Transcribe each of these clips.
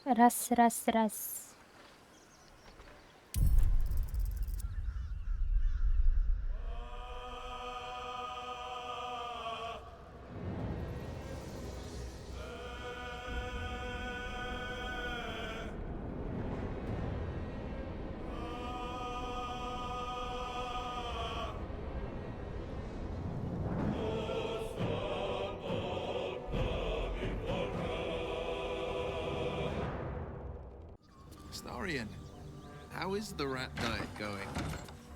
Раз, раз, раз. Starion, how is the rat diet going?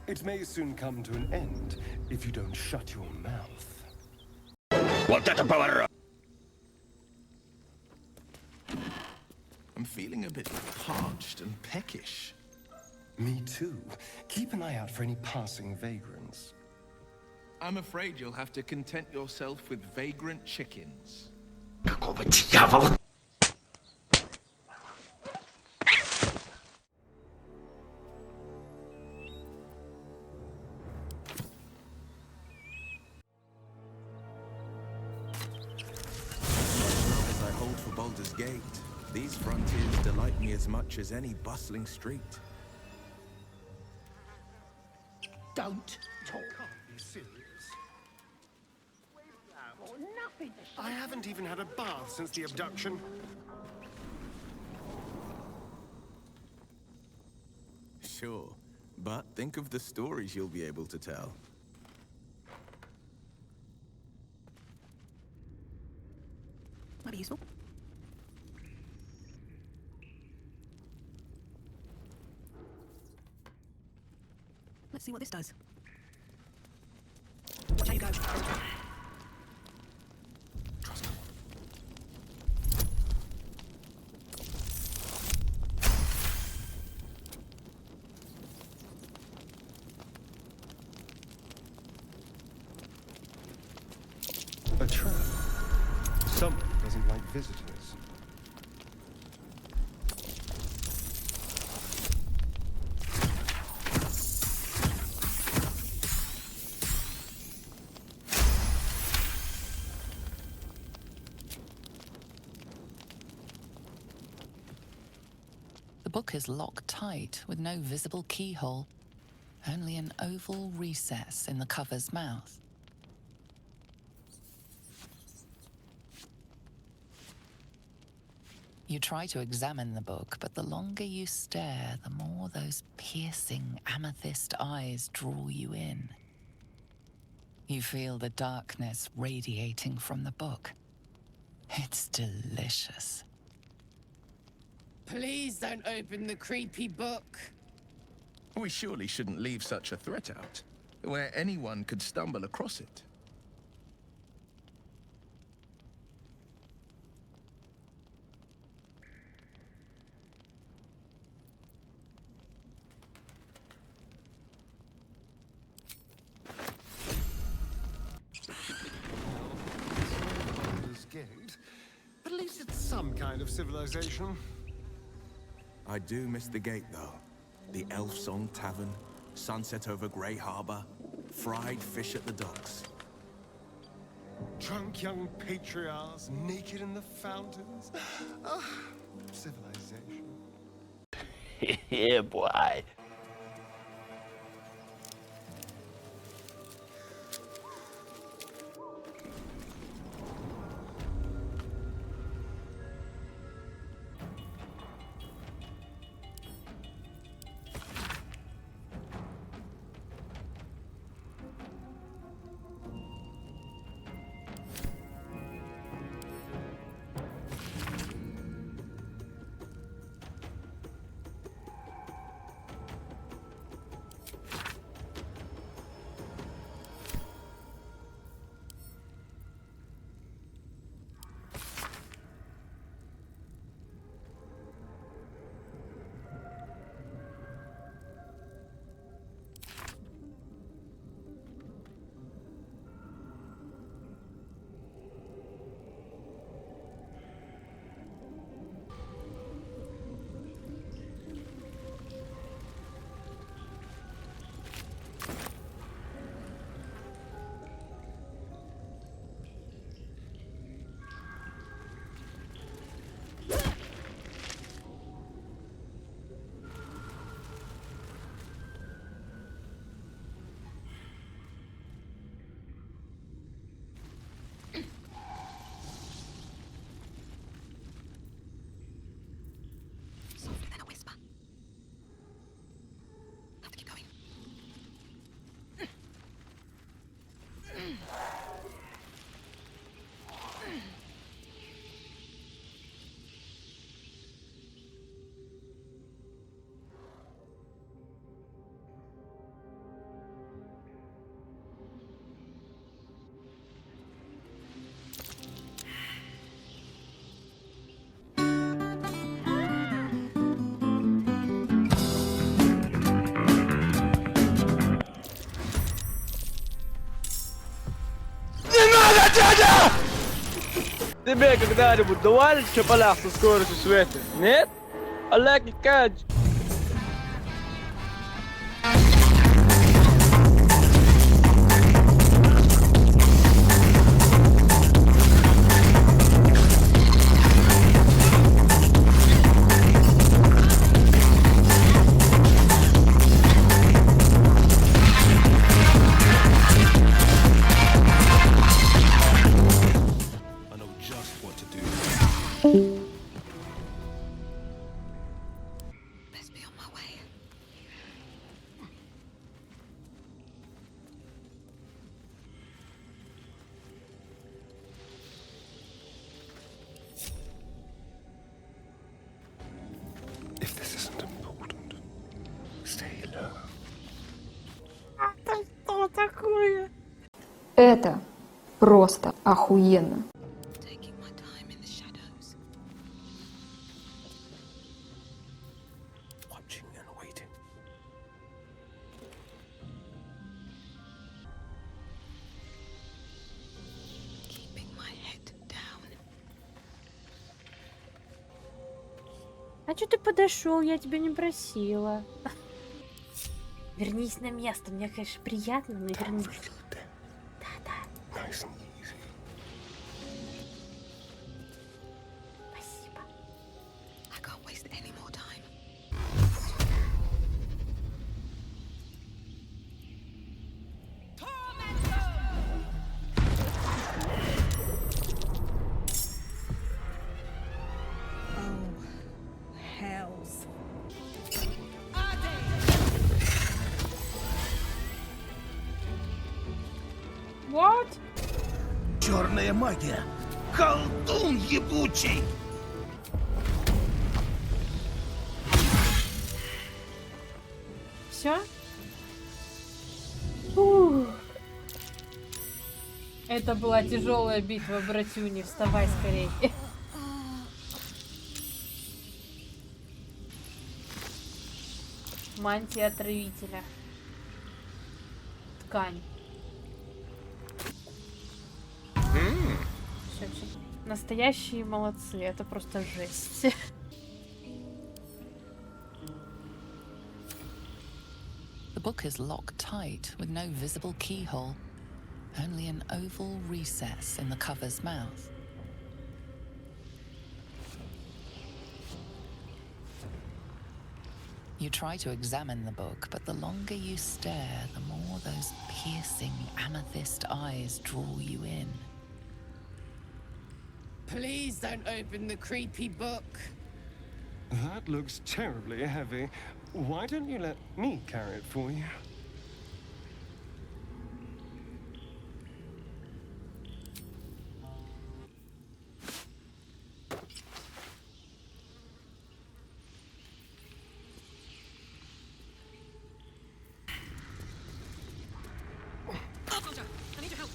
It may soon come to an end if you don't shut your mouth. I'm feeling a bit parched and peckish. Me too. Keep an eye out for any passing vagrants. I'm afraid you'll have to content yourself with vagrant chickens. Какого дьявола? As I hold for Baldur's Gate, these frontiers delight me as much as any bustling street. Don't talk. Can't be serious. I haven't even had a bath since the abduction. Sure, but think of the stories you'll be able to tell. Might be useful. Let's see what this does. Watch how you go. Trust me. A trap. Someone doesn't like visitors. The book is locked tight with no visible keyhole, only an oval recess in the cover's mouth. You try to examine the book, but the longer you stare, the more those piercing amethyst eyes draw you in. You feel the darkness radiating from the book. It's delicious. Please don't open the creepy book. We surely shouldn't leave such a threat out, where anyone could stumble across it. Baldur's Gate. At least it's some kind of civilization. I do miss the gate, though. The Elf Song Tavern, sunset over Grey Harbor, fried fish at the docks. Drunk young patriarchs, naked in the fountains. Ah, civilization. Yeah, boy. Тебе когда-нибудь давали чапалях со скоростью света? Нет? Олег Николаевич. I know just what to do. Let's be on my way. If this isn't important, stay low. Это просто охуенно. Taking my time in the shadows. Watching and waiting. Keeping my head down. А чё ты подошел? Я тебя не просила. Вернись на место. Мне, конечно, приятно, но вернись. Да-да. Nice and easy. Спасибо. I can't waste any more time. Hells. What? Черная магия. Колдун ебучий. Все? Это была тяжелая битва, братюни. Вставай скорей. Мантия отравителя. Ткань. Всё. Настоящие молодцы. Это просто жесть. The book is locked tight with no visible keyhole, only an oval recess in the cover's mouth. You try to examine the book, but the longer you stare, the more those piercing amethyst eyes draw you in. Please don't open the creepy book. That looks terribly heavy. Why don't you let me carry it for you? I need your help.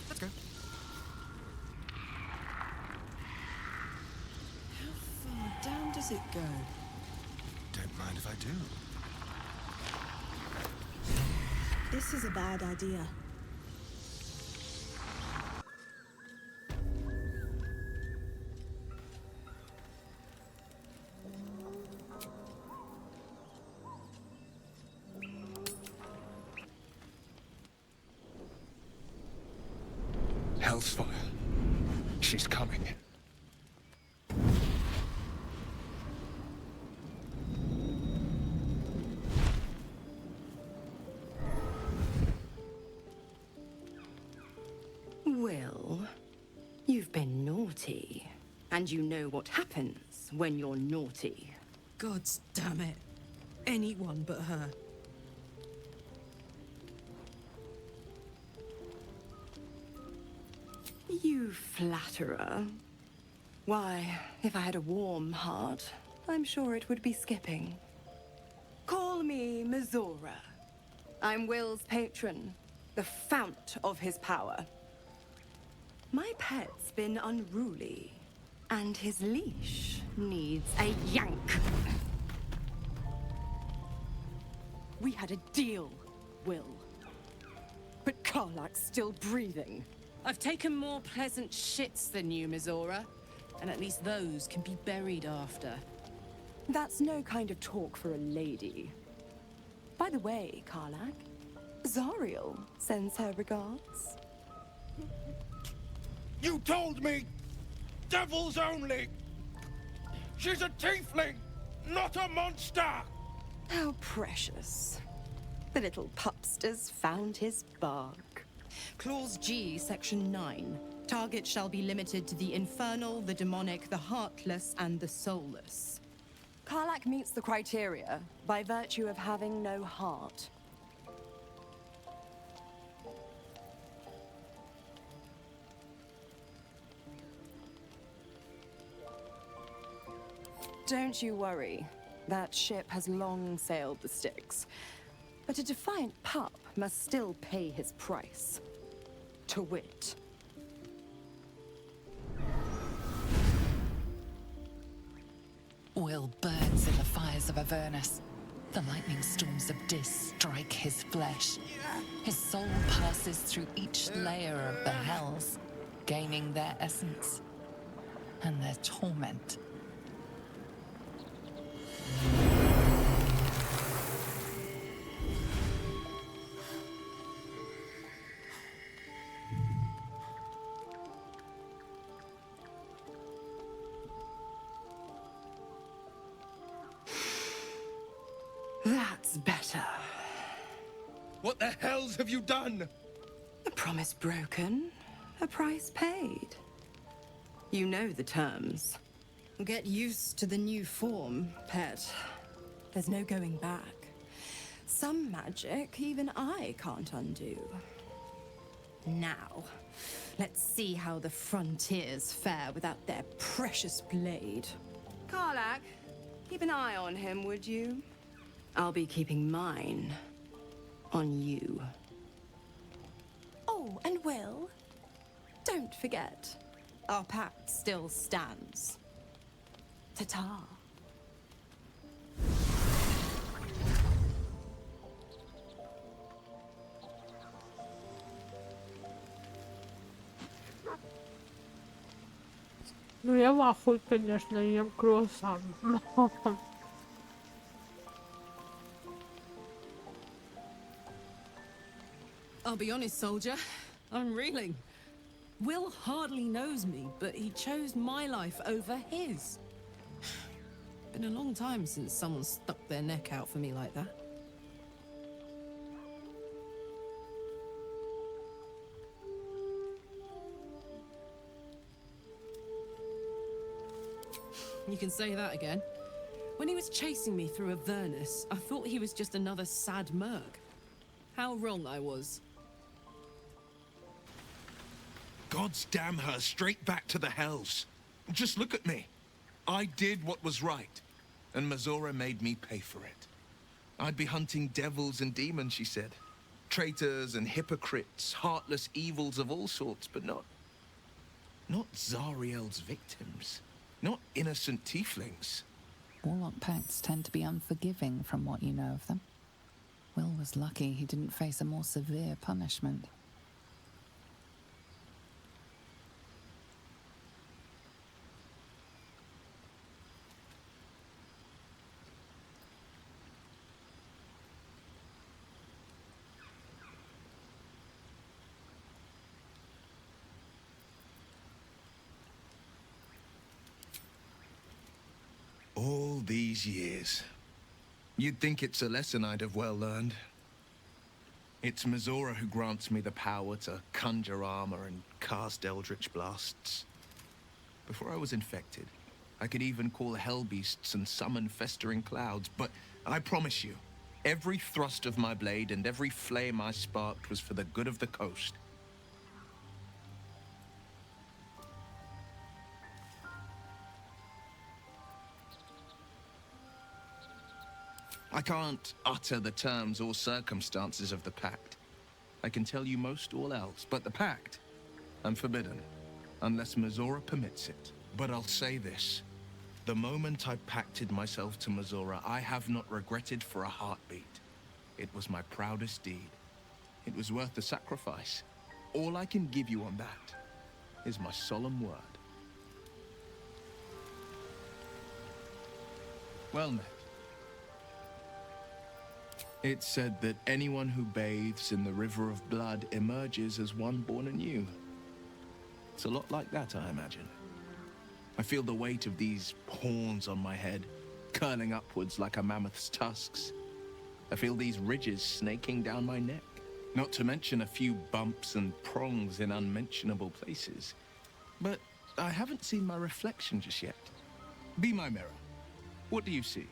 Let's go. How far down does it go? Don't mind if I do. This is a bad idea. Hell's fire. She's coming. Will, you've been naughty, and you know what happens when you're naughty. Gods damn it. Anyone but her. You flatterer. Why, if I had a warm heart, I'm sure it would be skipping. Call me Mizora. I'm Will's patron, the fount of his power. My pet's been unruly, and his leash needs a yank. We had a deal, Will. But Karlak's still breathing. I've taken more pleasant shits than you, Mizora. And at least those can be buried after. That's no kind of talk for a lady. By the way, Karlak, Zariel sends her regards. You told me! Devils only! She's a tiefling, not a monster! How precious. The little pupster's found his bark. Clause G, Section 9. Target shall be limited to the infernal, the demonic, the heartless, and the soulless. Karlak meets the criteria by virtue of having no heart. Don't you worry. That ship has long sailed the Styx. But a defiant pup must still pay his price. To wit. Will burns in the fires of Avernus. The lightning storms of Dis strike his flesh. His soul passes through each layer of the hells, gaining their essence and their torment. That's better. What the hells have you done? A promise broken, a price paid. You know the terms. Get used to the new form, pet. There's no going back. Some magic even I can't undo. Now, let's see how the frontiers fare without their precious blade. Karlak, keep an eye on him, would you? I'll be keeping mine on you. Oh, and Will, don't forget, our pact still stands. Ta-ta. Ну, я в ахуе, конечно, ем круассан. I'll be honest, soldier. I'm reeling. Will hardly knows me, but he chose my life over his. Been a long time since someone stuck their neck out for me like that. You can say that again. When he was chasing me through Avernus, I thought he was just another sad merc. How wrong I was. God's damn her, straight back to the hells. Just look at me. I did what was right, and Mizora made me pay for it. I'd be hunting devils and demons, she said. Traitors and hypocrites, heartless evils of all sorts, but not Zariel's victims. Not innocent tieflings. Warlock pacts tend to be unforgiving from what you know of them. Will was lucky he didn't face a more severe punishment. All these years. You'd think it's a lesson I'd have well learned. It's Mizora who grants me the power to conjure armor and cast eldritch blasts. Before I was infected, I could even call hell beasts and summon festering clouds, but I promise you, every thrust of my blade and every flame I sparked was for the good of the coast. I can't utter the terms or circumstances of the pact. I can tell you most all else, but the pact, I'm forbidden, unless Mizora permits it. But I'll say this. The moment I pacted myself to Mizora, I have not regretted for a heartbeat. It was my proudest deed. It was worth the sacrifice. All I can give you on that is my solemn word. Well met. It's said that anyone who bathes in the river of blood emerges as one born anew. It's a lot like that, I imagine. I feel the weight of these horns on my head, curling upwards like a mammoth's tusks. I feel these ridges snaking down my neck. Not to mention a few bumps and prongs in unmentionable places. But I haven't seen my reflection just yet. Be my mirror. What do you see?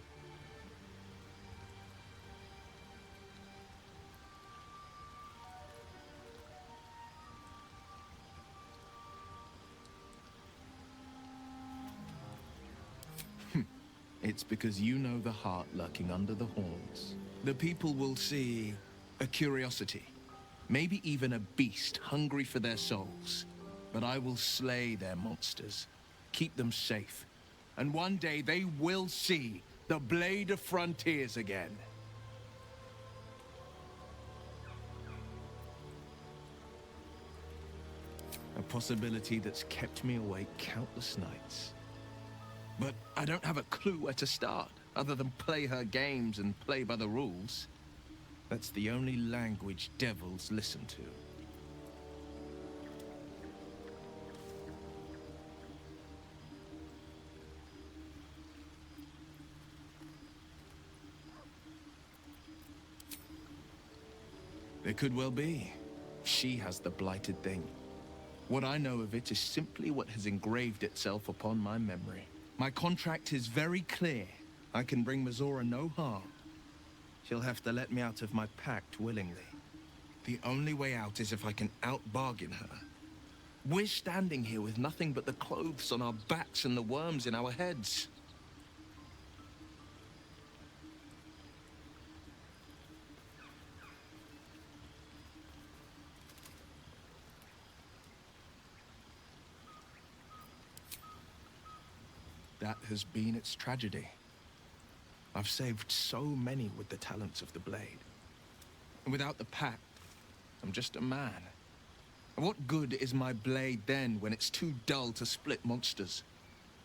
It's because you know the heart lurking under the horns. The people will see a curiosity, maybe even a beast hungry for their souls. But I will slay their monsters, keep them safe, and one day they will see the Blade of Frontiers again. A possibility that's kept me awake countless nights. But I don't have a clue where to start, other than play her games and play by the rules. That's the only language devils listen to. It could well be. She has the blighted thing. What I know of it is simply what has engraved itself upon my memory. My contract is very clear. I can bring Mizora no harm. She'll have to let me out of my pact willingly. The only way out is if I can out-bargain her. We're standing here with nothing but the clothes on our backs and the worms in our heads. That has been its tragedy. I've saved so many with the talents of the blade. And without the pact, I'm just a man. And what good is my blade then when it's too dull to split monsters?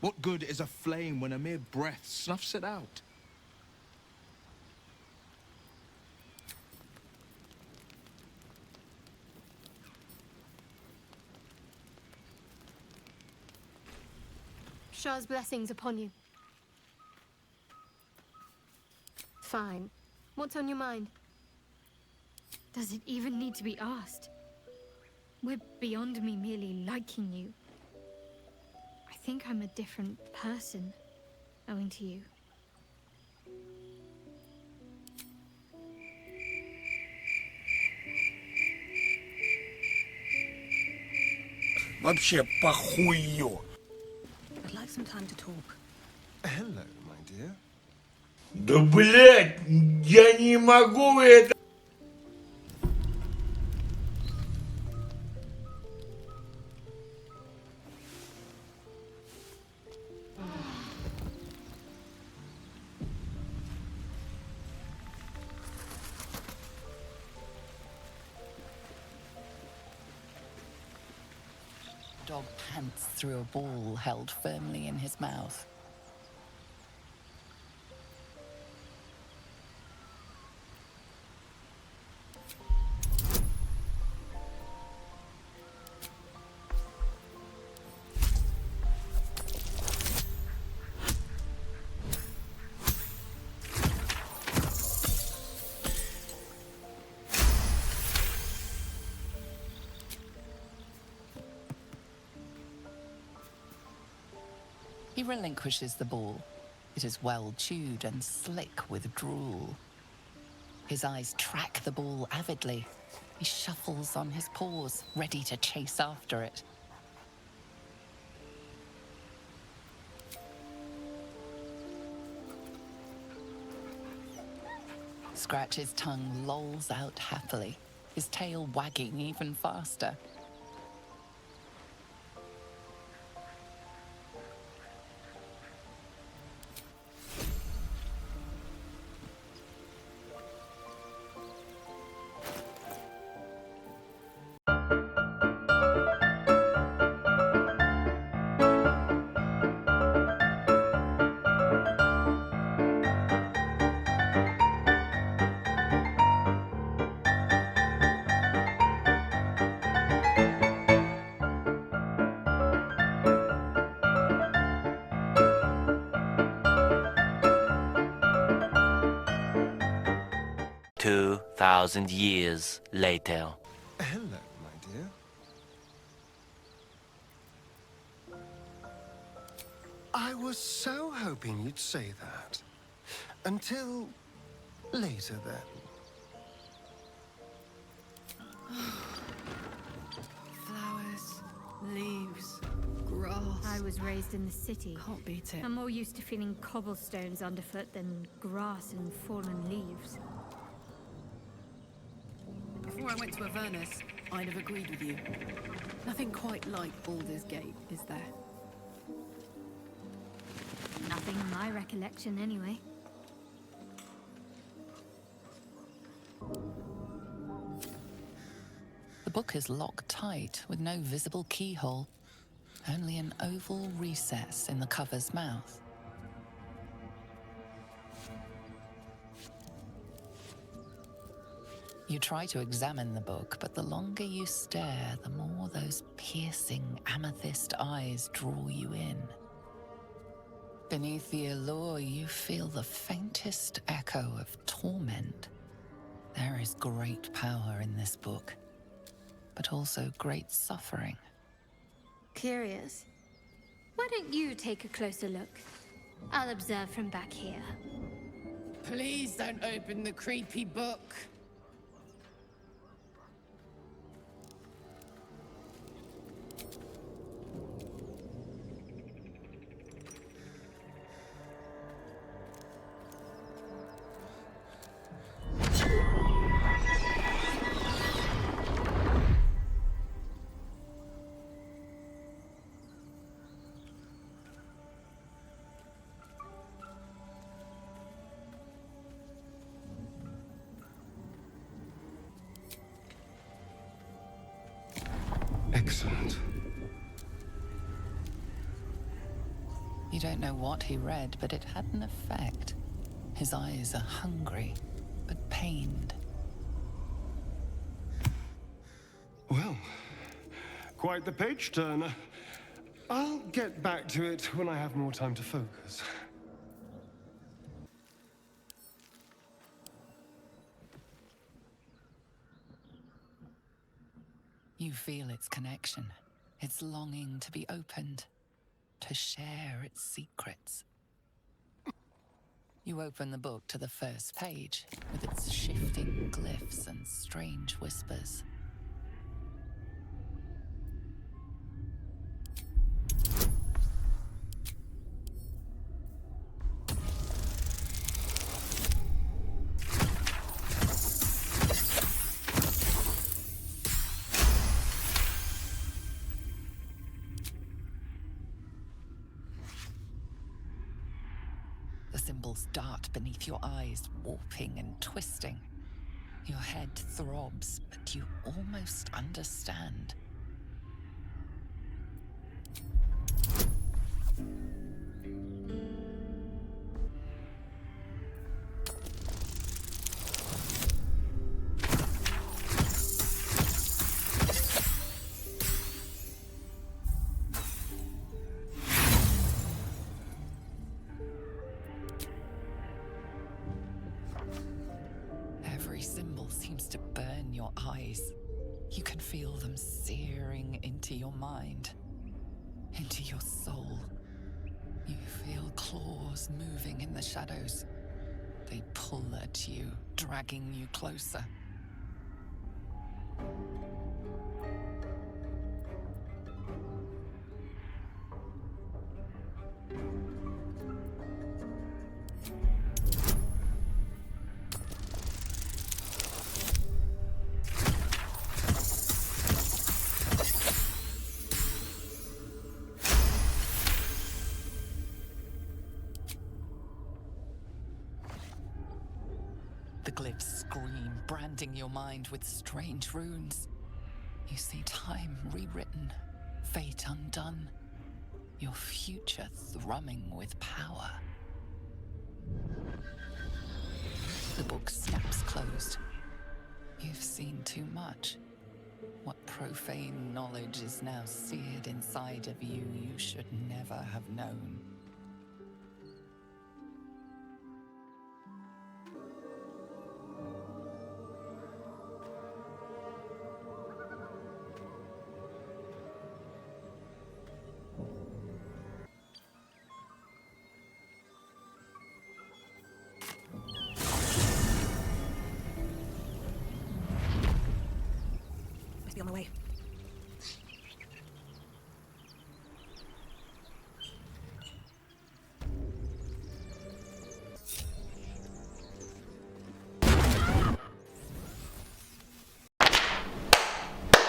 What good is a flame when a mere breath snuffs it out? Shah's blessings upon you. Fine. What's on your mind? Does it even need to be asked? We're beyond me merely liking you. I think I'm a different person, owing to you. Вообще похую. I'd like some time to talk. Hello, my dear. Да блять, я не могу это. Dog pants through a ball held firmly in his mouth. He relinquishes the ball. It is well chewed and slick with drool. His eyes track the ball avidly. He shuffles on his paws, ready to chase after it. Scratch's tongue lolls out happily, his tail wagging even faster. 2,000 years later. Hello, my dear. I was so hoping you'd say that. Until later, then. Flowers, leaves, grass. I was raised in the city. Can't beat it. I'm more used to feeling cobblestones underfoot than grass and fallen leaves. Before I went to Avernus, I'd have agreed with you. Nothing quite like Baldur's Gate, is there? Nothing in my recollection, anyway. The book is locked tight with no visible keyhole, only an oval recess in the cover's mouth. You try to examine the book, but the longer you stare, the more those piercing amethyst eyes draw you in. Beneath the allure, you feel the faintest echo of torment. There is great power in this book, but also great suffering. Curious. Why don't you take a closer look? I'll observe from back here. Please don't open the creepy book. Excellent. You don't know what he read, but it had an effect. His eyes are hungry, but pained. Well, quite the page turner. I'll get back to it when I have more time to focus. You feel its connection, its longing to be opened, to share its secrets. You open the book to the first page, with its shifting glyphs and strange whispers. The symbols dart beneath your eyes, warping and twisting. Your head throbs, but you almost understand. Every symbol seems to burn your eyes. You can feel them searing into your mind, into your soul. You feel claws moving in the shadows. They pull at you, dragging you closer. The glyphs scream, branding your mind with strange runes. You see time rewritten, fate undone, your future thrumming with power. The book snaps closed. You've seen too much. What profane knowledge is now seared inside of you should never have known.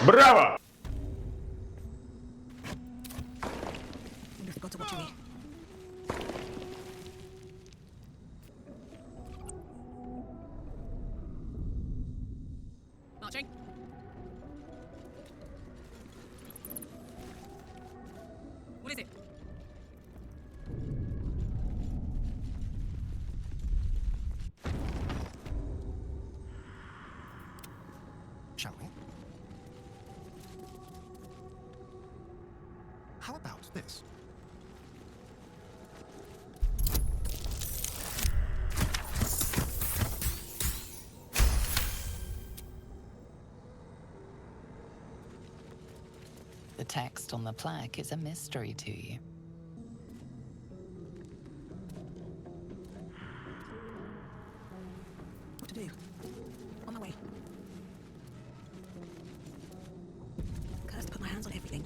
Браво! You've forgot to watch me. Marching. What is it? Shall we? How about this? The text on the plaque is a mystery to you. What to do? On my way. Cursed, put my hands on everything.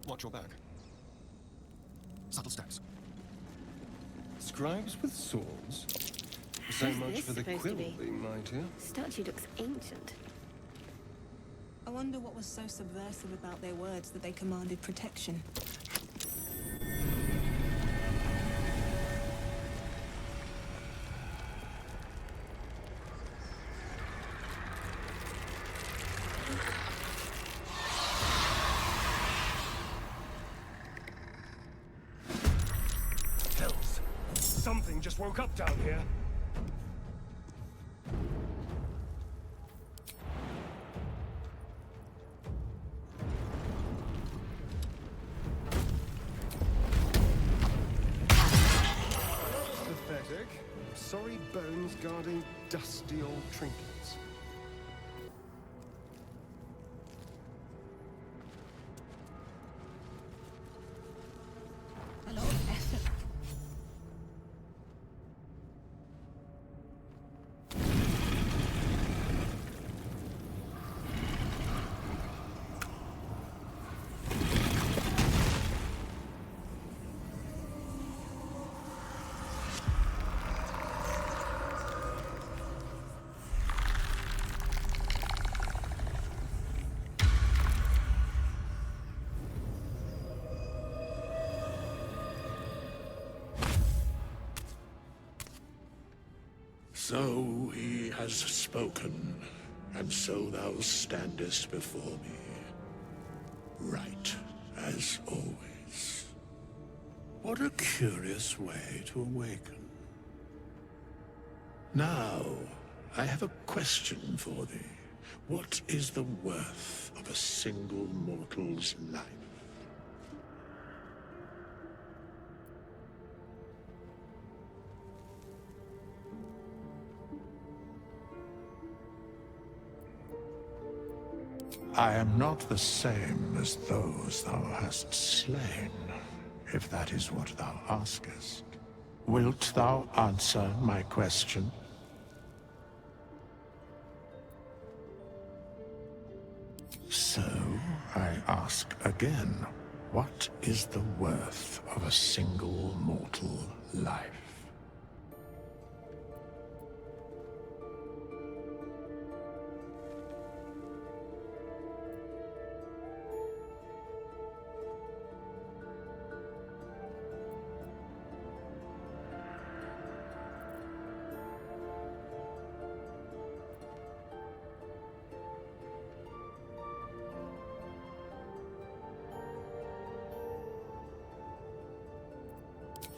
Watch your back. Subtle steps. Scribes with swords? So Who's much this for the supposed quill to be? being mightier. Statue looks ancient. I wonder what was so subversive about their words that they commanded protection. Hells. Something just woke up down here. Pathetic. Sorry bones guarding dusty old trinkets. A lot of effort. So he has spoken, and so thou standest before me, right as always. What a curious way to awaken. Now, I have a question for thee. What is the worth of a single mortal's life? I am not the same as those thou hast slain, if that is what thou askest. Wilt thou answer my question? So, I ask again, what is the worth of a single mortal life?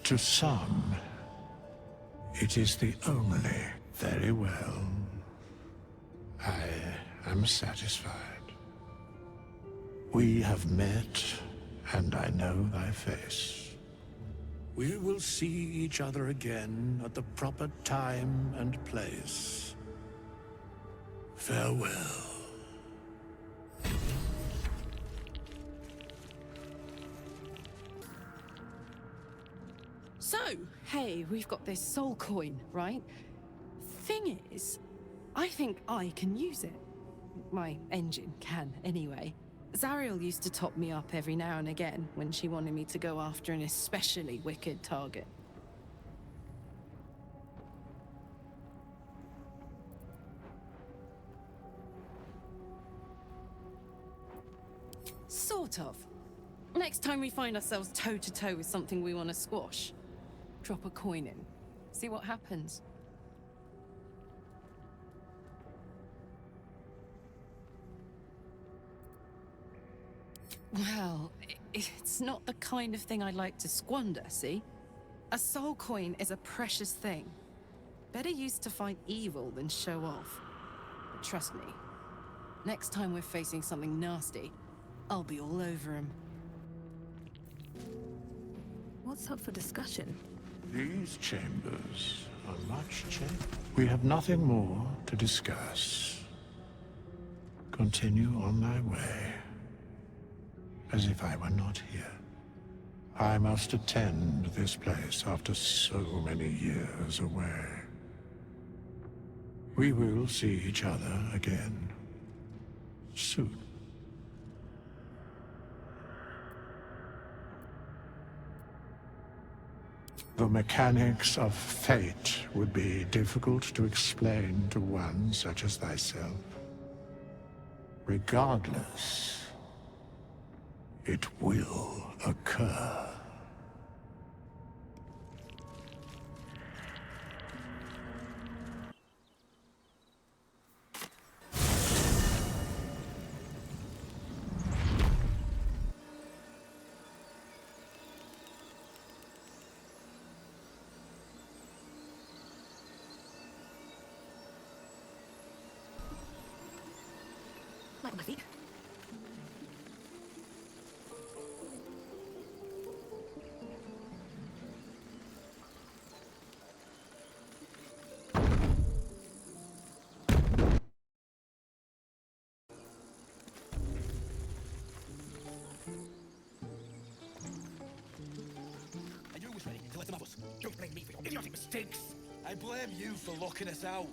To some, it is the only. Very well. I am satisfied. We have met, and I know thy face. We will see each other again at the proper time and place. Farewell. So, hey, we've got this soul coin, right? Thing is, I think I can use it. My engine can, anyway. Zariel used to top me up every now and again when she wanted me to go after an especially wicked target. Sort of. Next time we find ourselves toe-to-toe with something we want to squash, drop a coin in. See what happens. Well, it's not the kind of thing I'd like to squander, see? A soul coin is a precious thing. Better used to fight evil than show off. But trust me, next time we're facing something nasty, I'll be all over him. What's up for discussion? These chambers are much changed. We have nothing more to discuss. Continue on thy way, as if I were not here. I must attend this place after so many years away. We will see each other again soon. The mechanics of fate would be difficult to explain to one such as thyself. Regardless, it will occur. Like my feet. I knew it was ready to let them have us. Don't blame me for your idiotic mistakes. I blame you for locking us out,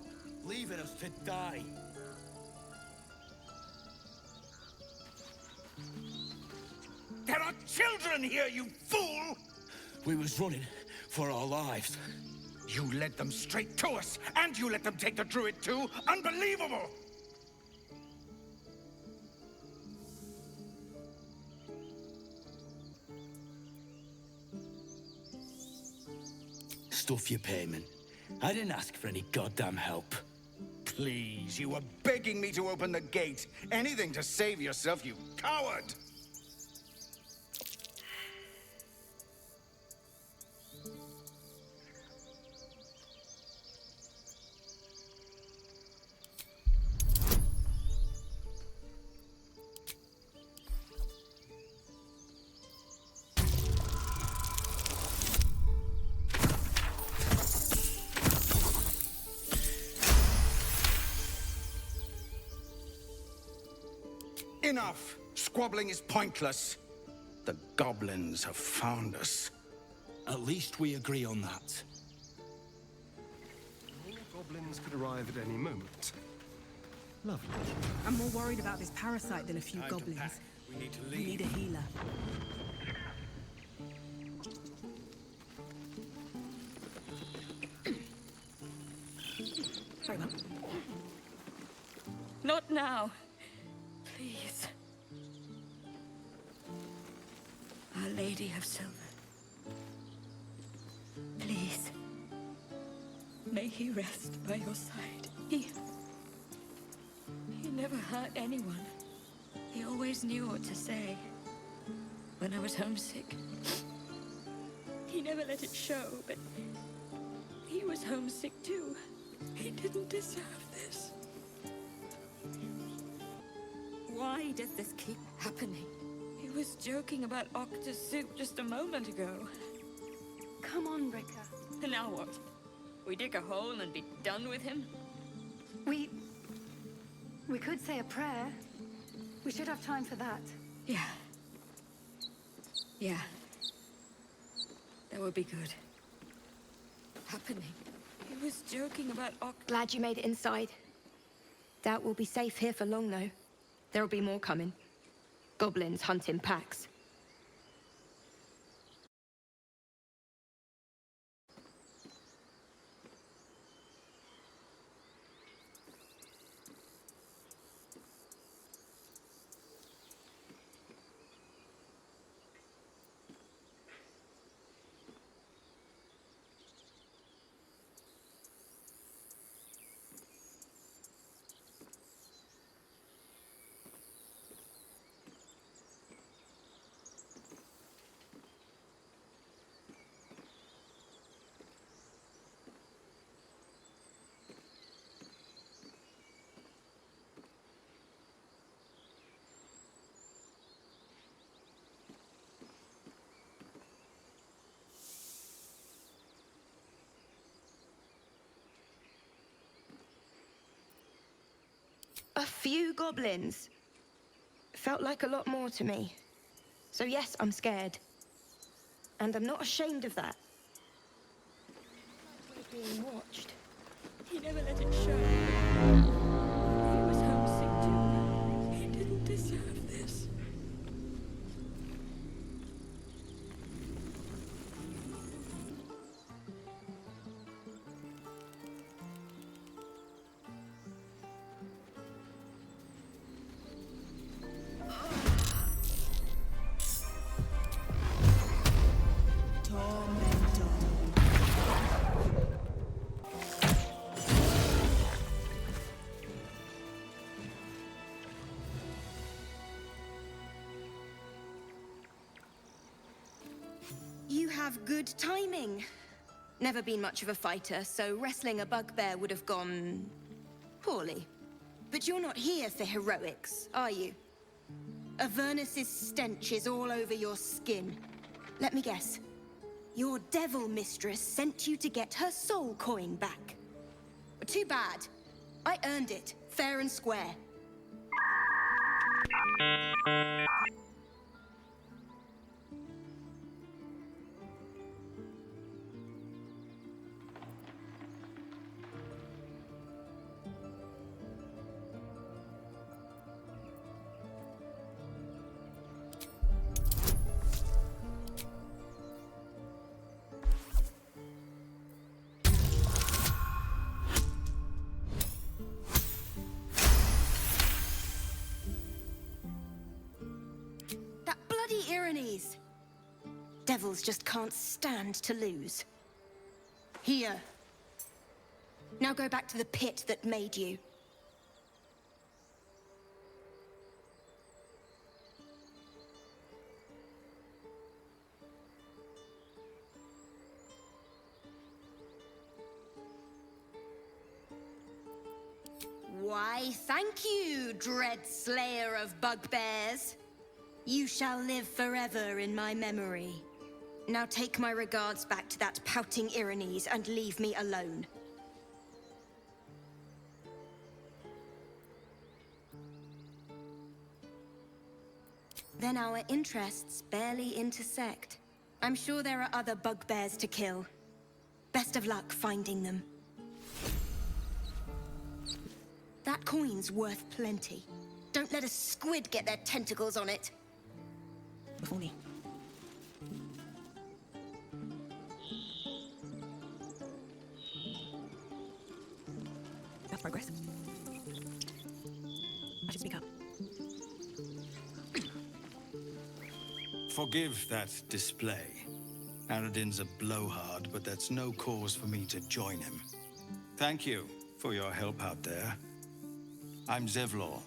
leaving us to die. There are children here, you fool! We was running for our lives. You led them straight to us, and you let them take the druid too? Unbelievable! Stuff your payment. I didn't ask for any goddamn help. Please, you were begging me to open the gate. Anything to save yourself, you coward! Enough! Squabbling is pointless. The goblins have found us. At least we agree on that. More goblins could arrive at any moment. Lovely. I'm more worried about this parasite than a few goblins. We need to We leave. need a healer. Very well. Not now. Please. Our Lady of Silver. Please. May he rest by your side. He never hurt anyone. He always knew what to say. When I was homesick, he never let it show, but he was homesick too. He didn't deserve this. Why does this keep happening? He was joking about octa soup just a moment ago. Come on, Rika. And now what? We dig a hole and be done with him? We could say a prayer. We should have time for that. Yeah. Yeah. That would be good. Happening. He was joking about Glad you made it inside. Doubt we'll be safe here for long, though. There'll be more coming. Goblins hunt in packs. A few goblins. Felt like a lot more to me. So yes, I'm scared. And I'm not ashamed of that. We're being watched. He never let it show. He was homesick too. He didn't deserve this. You have good timing. Never been much of a fighter, so wrestling a bugbear would have gone poorly. But you're not here for heroics, are you? Avernus's stench is all over your skin. Let me guess. Your devil mistress sent you to get her soul coin back. Too bad. I earned it, fair and square. Devils just can't stand to lose. Here. Now go back to the pit that made you. Why, thank you, dread slayer of bugbears. You shall live forever in my memory. Now take my regards back to that pouting Irenes and leave me alone. Then our interests barely intersect. I'm sure there are other bugbears to kill. Best of luck finding them. That coin's worth plenty. Don't let a squid get their tentacles on it. Before me. That's progress. I should speak up. Forgive that display. Aradin's a blowhard, but that's no cause for me to join him. Thank you for your help out there. I'm Zevlor.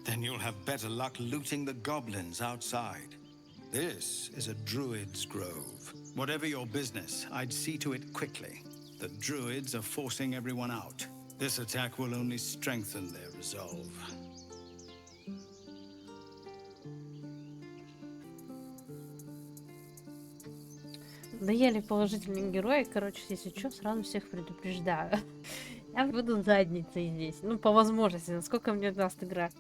Then you'll have better luck looting the goblins outside. This is a druid's grove. Whatever your business, I'd see to it quickly. The druids are forcing everyone out. This attack will only strengthen their resolve. Надоели положительные герои, короче, если что, сразу всех предупреждаю. Я буду задницей здесь. Ну, по возможности, насколько мне даст игра.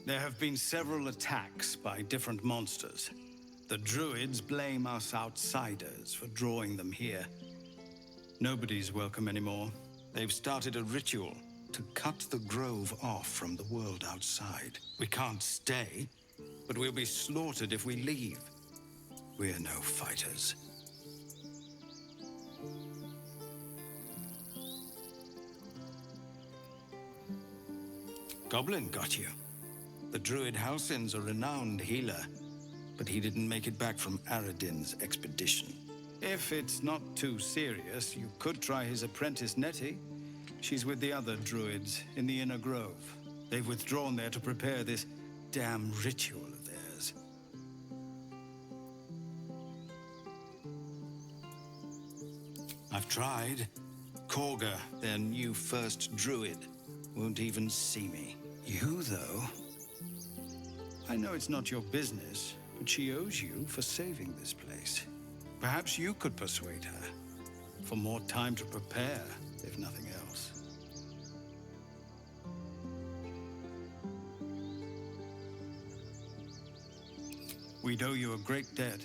There have been several attacks by different monsters. The druids blame us outsiders for drawing them here. Nobody's welcome anymore. They've started a ritual to cut the grove off from the world outside. We can't stay, but we'll be slaughtered if we leave. We're no fighters. Goblin got you. The druid Halsin's a renowned healer, but he didn't make it back from Aradin's expedition. If it's not too serious, you could try his apprentice Nettie. She's with the other druids in the inner grove. They've withdrawn there to prepare this damn ritual of theirs. I've tried. Korga, their new first druid, won't even see me. You, though... I know it's not your business, but she owes you for saving this place. Perhaps you could persuade her. For more time to prepare, if nothing else. We'd owe you a great debt.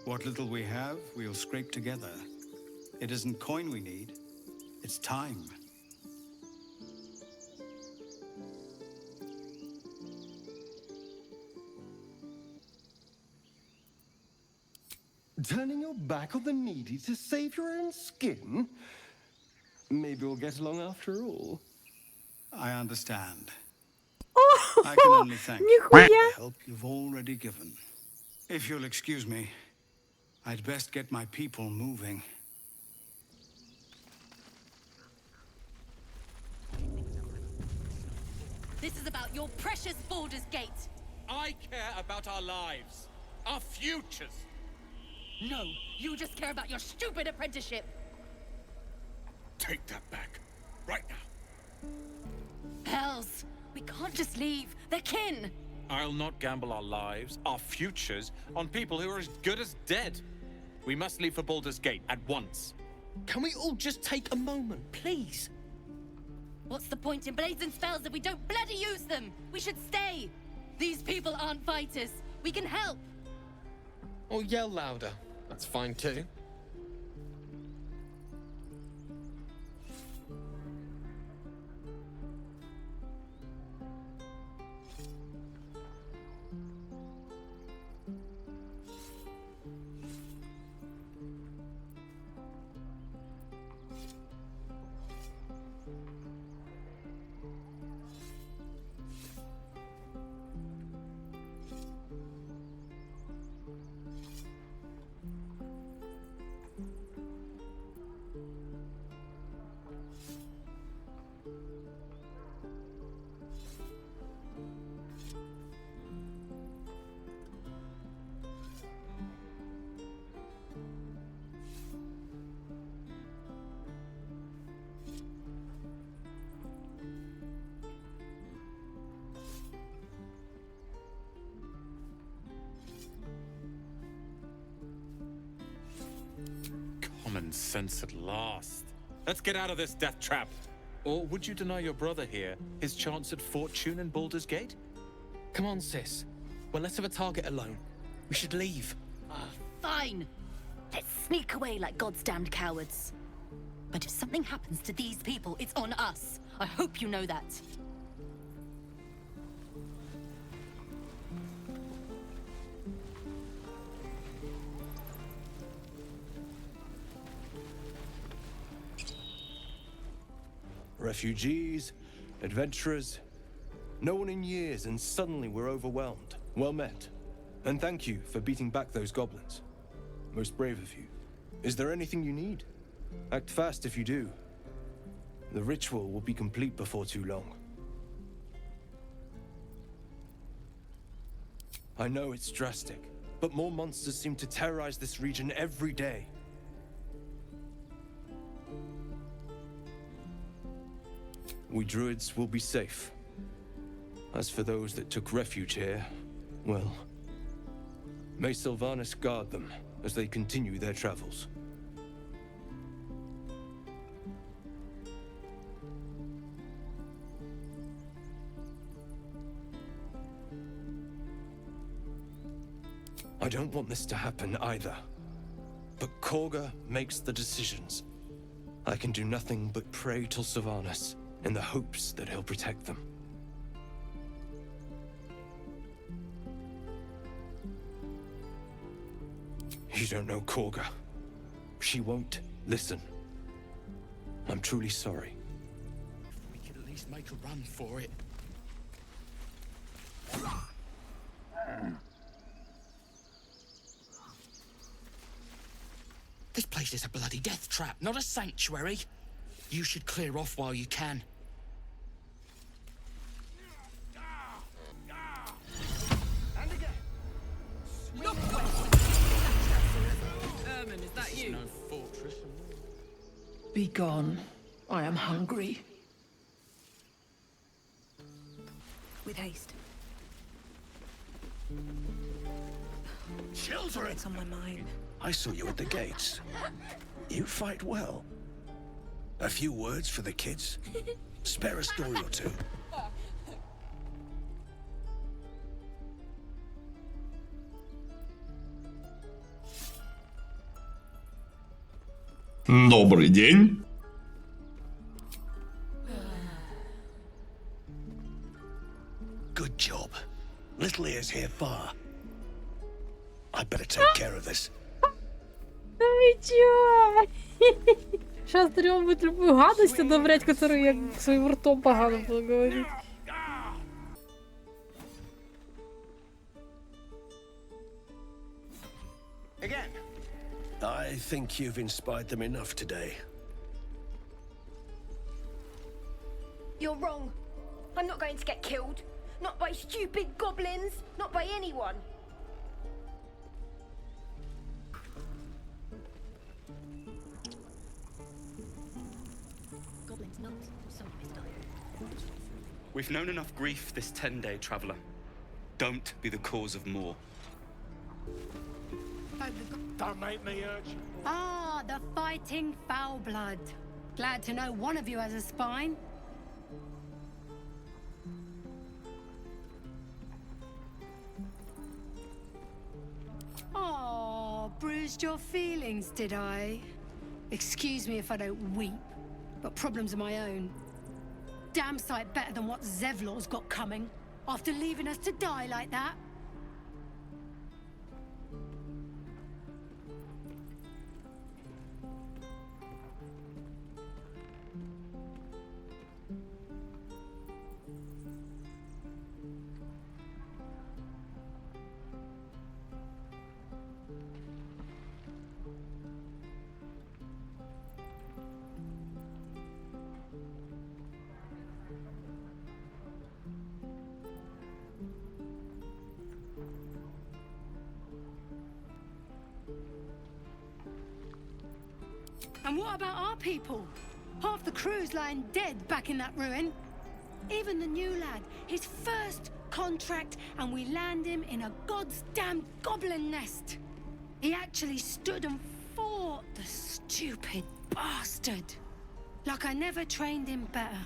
What little we have, we'll scrape together. It isn't coin we need, it's time. Turning your back on the needy to save your own skin? Maybe we'll get along after all. I understand. I can only thank you for the help you've already given. If you'll excuse me, I'd best get my people moving. This is about your precious Baldur's Gate. I care about our lives, our futures. No, you just care about your stupid apprenticeship. Take that back, right now. Hells, we can't just leave. They're kin. I'll not gamble our lives, our futures, on people who are as good as dead. We must leave for Baldur's Gate at once. Can we all just take a moment, please? What's the point in blazing spells if we don't bloody use them? We should stay. These people aren't fighters. We can help. Or yell louder. That's fine too. Common sense at last. Let's get out of this death trap. Or would you deny your brother here his chance at fortune in Baldur's Gate? Come on, sis. Well, let's have a target alone. We should leave. Fine. Let's sneak away like God's damned cowards. But if something happens to these people, it's on us. I hope you know that. Refugees, adventurers, no one in years, and suddenly we're overwhelmed. Well met. And thank you for beating back those goblins. Most brave of you. Is there anything you need? Act fast if you do. The ritual will be complete before too long. I know it's drastic, but more monsters seem to terrorize this region every day. We druids will be safe. As for those that took refuge here, well, may Sylvanas guard them as they continue their travels. I don't want this to happen either. But Korga makes the decisions. I can do nothing but pray to Sylvanas in the hopes that he'll protect them. You don't know Korga. She won't listen. I'm truly sorry. We could at least make a run for it. This place is a bloody death trap, not a sanctuary. You should clear off while you can. And again. Look Ermin, is that you? No fortress. Be gone. I am hungry. With haste. Children! It's on my mind. I saw you at the gates. You fight well. A few words for the kids? Spare a story or two. Добрый день. Good job. Little ears hear far. I'd better take care of this. Да вы чё? Сейчас даем будет любую гадость одобрять, которую я своим ртом погано буду говорить. Again. I think you've inspired them enough today. You're wrong. I'm not going to get killed. Not by stupid goblins. Not by anyone. Goblins not. Sorry, Miss Dyer. We've known enough grief this 10-day traveler. Don't be the cause of more. Don't make me urge. Ah, the fighting foul blood. Glad to know one of you has a spine. Oh, bruised your feelings, did I? Excuse me if I don't weep, but problems of my own. Damn sight better than what Zevlor's got coming, after leaving us to die like that. And what about our people? Half the crew's lying dead back in that ruin. Even the new lad, his first contract, and we land him in a god's damn goblin nest. He actually stood and fought, the stupid bastard. Like I never trained him better.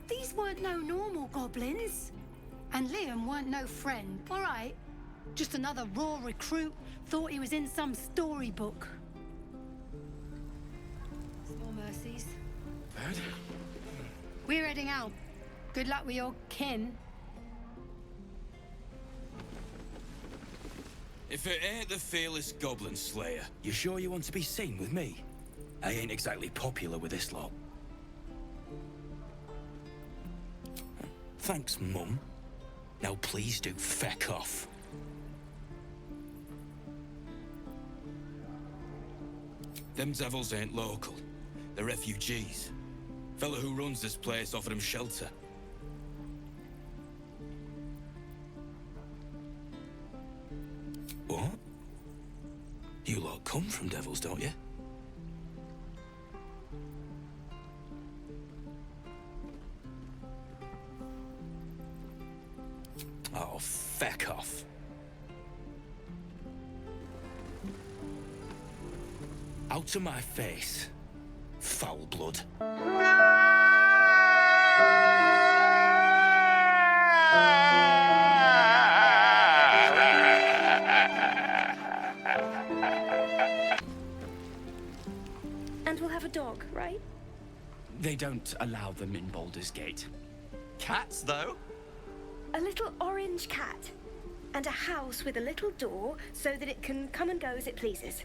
These weren't no normal goblins. And Liam weren't no friend, all right? Just another raw recruit, thought he was in some storybook. Small mercies. Dad? We're heading out. Good luck with your kin. If it ain't the fearless goblin slayer, you sure you want to be seen with me? I ain't exactly popular with this lot. Thanks, Mum. Now please do feck off. Them devils ain't local. They're refugees. Fella who runs this place offered them shelter. What? You lot come from devils, don't you? Oh, feck off. to my face, foul blood. And we'll have a dog, right? They don't allow them in Baldur's Gate. Cats, though? A little orange cat. And a house with a little door so that it can come and go as it pleases.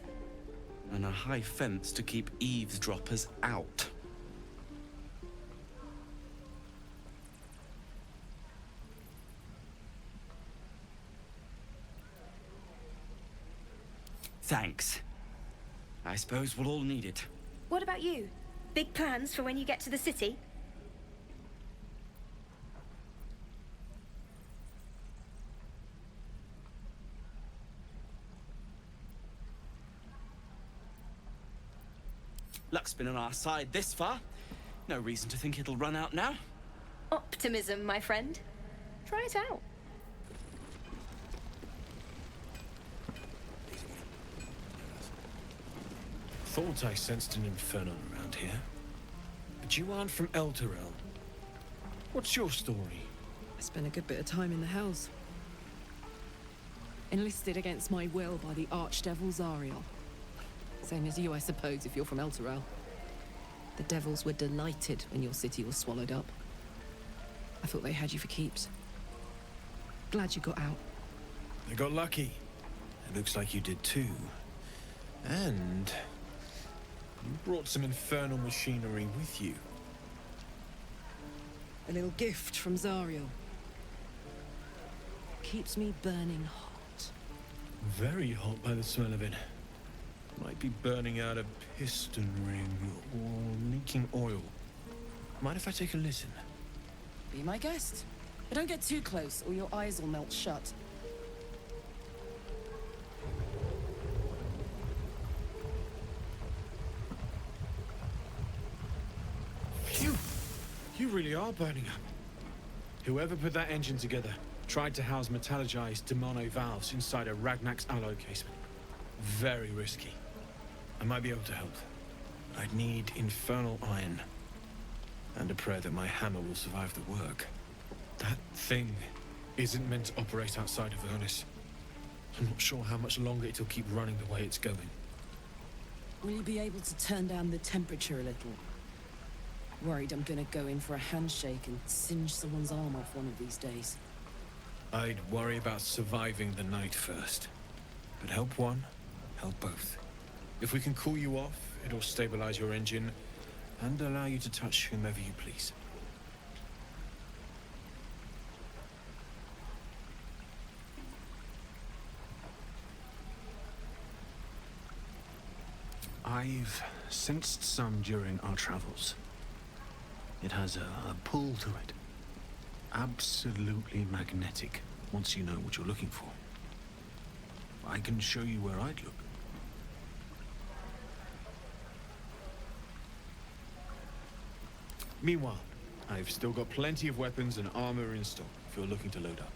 And a high fence to keep eavesdroppers out. Thanks. I suppose we'll all need it. What about you? Big plans for when you get to the city? Luck's been on our side this far. No reason to think it'll run out now. Optimism, my friend. Try it out. Thought I sensed an inferno around here. But you aren't from Elturel. What's your story? I spent a good bit of time in the Hells. Enlisted against my will by the Archdevil Zariel. Same as you, I suppose, if you're from Elturel. The devils were delighted when your city was swallowed up. I thought they had you for keeps. Glad you got out. I got lucky. It looks like you did too. And you brought some infernal machinery with you. A little gift from Zariel. Keeps me burning hot. Very hot by the smell of it. Might be burning out a piston ring or leaking oil. Mind if I take a listen? Be my guest. But don't get too close or your eyes will melt shut. Phew! You really are burning up. Whoever put that engine together tried to house metallogized Demono valves inside a Ragnak's alloy casement. Very risky. I might be able to help. I'd need infernal iron. And a prayer that my hammer will survive the work. That thing isn't meant to operate outside of Ernest. I'm not sure how much longer it'll keep running the way it's going. Will you be able to turn down the temperature a little? Worried I'm gonna go in for a handshake and singe someone's arm off one of these days. I'd worry about surviving the night first. But help one, help both. If we can cool you off, it'll stabilize your engine and allow you to touch whomever you please. I've sensed some during our travels. It has a pull to it. Absolutely magnetic, once you know what you're looking for. I can show you where I'd look. Meanwhile, I've still got plenty of weapons and armor in stock if you're looking to load up.